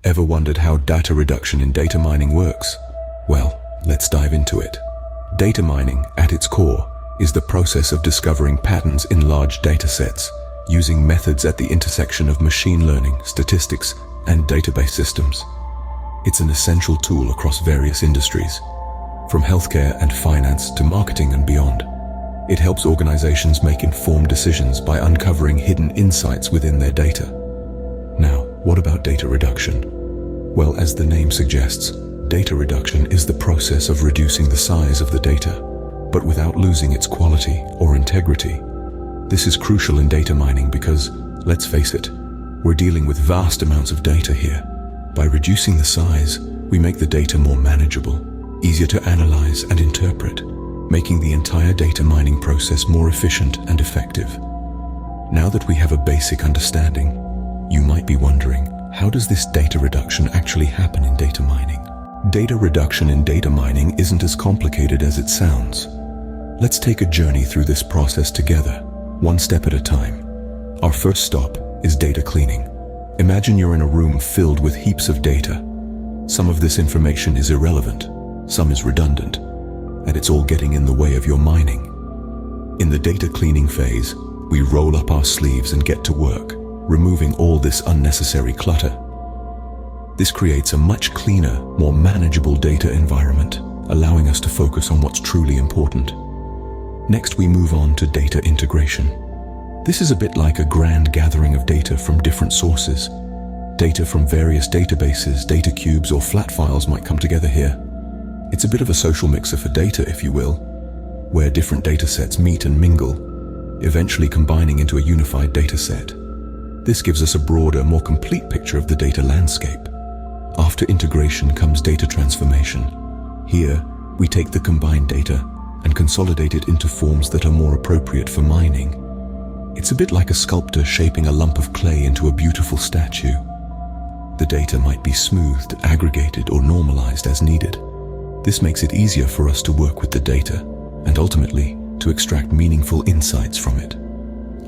Ever wondered how data reduction in data mining works? Well, let's dive into it. Data mining, at its core, is the process of discovering patterns in large data sets, using methods at the intersection of machine learning, statistics, and database systems. It's an essential tool across various industries, from healthcare and finance to marketing and beyond. It helps organizations make informed decisions by uncovering hidden insights within their data. Now, what about data reduction? Well, as the name suggests, data reduction is the process of reducing the size of the data, but without losing its quality or integrity. This is crucial in data mining because, let's face it, we're dealing with vast amounts of data here. By reducing the size, we make the data more manageable, easier to analyze and interpret, making the entire data mining process more efficient and effective. Now that we have a basic understanding, you might be wondering, how does this data reduction actually happen in data mining? Data reduction in data mining isn't as complicated as it sounds. Let's take a journey through this process together, one step at a time. Our first stop is data cleaning. Imagine you're in a room filled with heaps of data. Some of this information is irrelevant, some is redundant, and it's all getting in the way of your mining. In the data cleaning phase, we roll up our sleeves and get to work, removing all this unnecessary clutter. This creates a much cleaner, more manageable data environment, allowing us to focus on what's truly important. Next, we move on to data integration. This is a bit like a grand gathering of data from different sources. Data from various databases, data cubes, or flat files might come together here. It's a bit of a social mixer for data, if you will, where different data sets meet and mingle, eventually combining into a unified data set. This gives us a broader, more complete picture of the data landscape. After integration comes data transformation. Here, we take the combined data and consolidate it into forms that are more appropriate for mining. It's a bit like a sculptor shaping a lump of clay into a beautiful statue. The data might be smoothed, aggregated, or normalized as needed. This makes it easier for us to work with the data and ultimately to extract meaningful insights from it.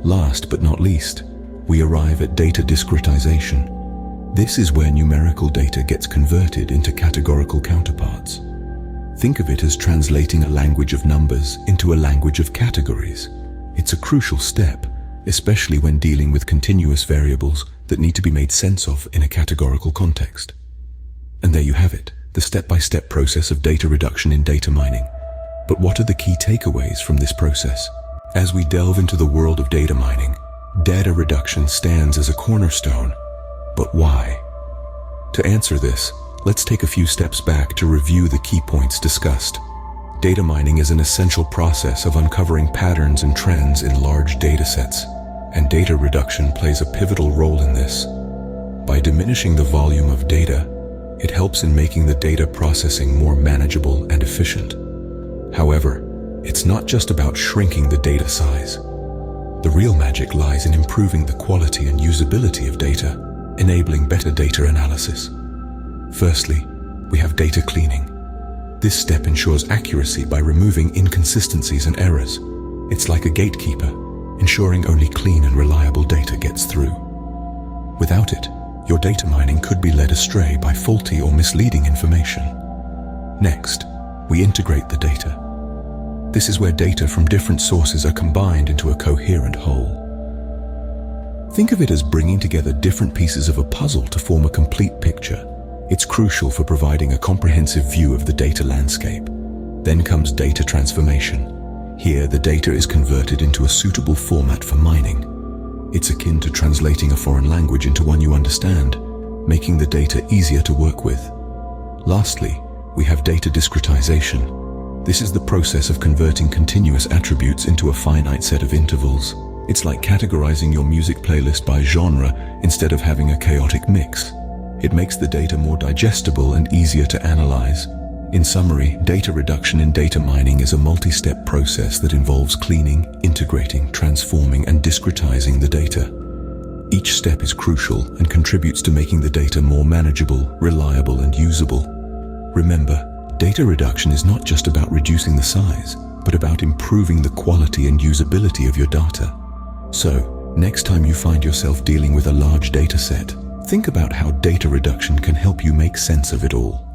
Last but not least, we arrive at data discretization. This is where numerical data gets converted into categorical counterparts. Think of it as translating a language of numbers into a language of categories. It's a crucial step, especially when dealing with continuous variables that need to be made sense of in a categorical context. And there you have it, the step-by-step process of data reduction in data mining. But what are the key takeaways from this process? As we delve into the world of data mining, data reduction stands as a cornerstone. But why? To answer this, let's take a few steps back to review the key points discussed. Data mining is an essential process of uncovering patterns and trends in large data sets, and data reduction plays a pivotal role in this. By diminishing the volume of data, it helps in making the data processing more manageable and efficient. However, it's not just about shrinking the data size. The real magic lies in improving the quality and usability of data, enabling better data analysis. Firstly, we have data cleaning. This step ensures accuracy by removing inconsistencies and errors. It's like a gatekeeper, ensuring only clean and reliable data gets through. Without it, your data mining could be led astray by faulty or misleading information. Next, we integrate the data. This is where data from different sources are combined into a coherent whole. Think of it as bringing together different pieces of a puzzle to form a complete picture. It's crucial for providing a comprehensive view of the data landscape. Then comes data transformation. Here, the data is converted into a suitable format for mining. It's akin to translating a foreign language into one you understand, making the data easier to work with. Lastly, we have data discretization. This is the process of converting continuous attributes into a finite set of intervals. It's like categorizing your music playlist by genre instead of having a chaotic mix. It makes the data more digestible and easier to analyze. In summary, data reduction in data mining is a multi-step process that involves cleaning, integrating, transforming, and discretizing the data. Each step is crucial and contributes to making the data more manageable, reliable, and usable. Remember, data reduction is not just about reducing the size, but about improving the quality and usability of your data. So, next time you find yourself dealing with a large data set, Think about how data reduction can help you make sense of it all.